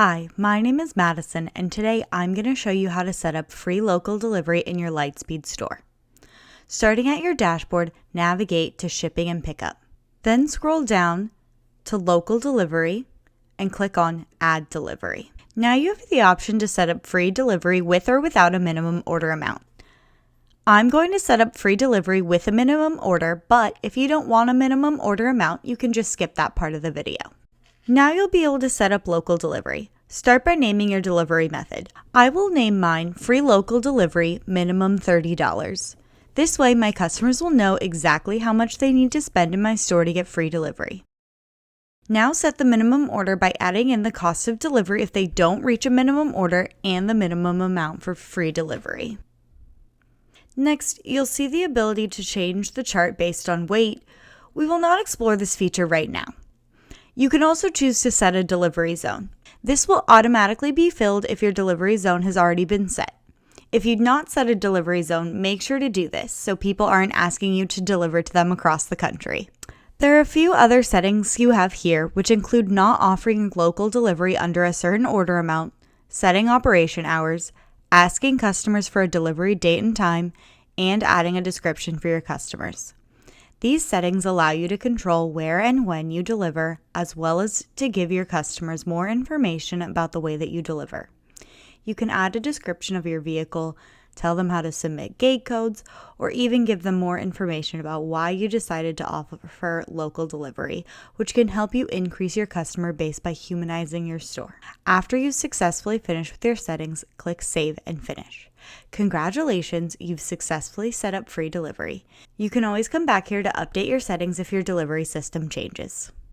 Hi, my name is Madison, and today I'm going to show you how to set up free local delivery in your Lightspeed store. Starting at your dashboard, navigate to Shipping and Pickup. Then scroll down to Local Delivery and click on Add Delivery. Now you have the option to set up free delivery with or without a minimum order amount. I'm going to set up free delivery with a minimum order, but if you don't want a minimum order amount, you can just skip that part of the video. Now you'll be able to set up local delivery. Start by naming your delivery method. I will name mine Free Local Delivery, minimum $30. This way my customers will know exactly how much they need to spend in my store to get free delivery. Now set the minimum order by adding in the cost of delivery if they don't reach a minimum order and the minimum amount for free delivery. Next, you'll see the ability to change the chart based on weight. We will not explore this feature right now. You can also choose to set a delivery zone. This will automatically be filled if your delivery zone has already been set. If you've not set a delivery zone, make sure to do this so people aren't asking you to deliver to them across the country. There are a few other settings you have here, which include not offering local delivery under a certain order amount, setting operation hours, asking customers for a delivery date and time, and adding a description for your customers. These settings allow you to control where and when you deliver, as well as to give your customers more information about the way that you deliver. You can add a description of your vehicle, tell them how to submit gate codes, or even give them more information about why you decided to offer local delivery, which can help you increase your customer base by humanizing your store. After you successfully finish with your settings, click Save and Finish. Congratulations, you've successfully set up free delivery. You can always come back here to update your settings if your delivery system changes.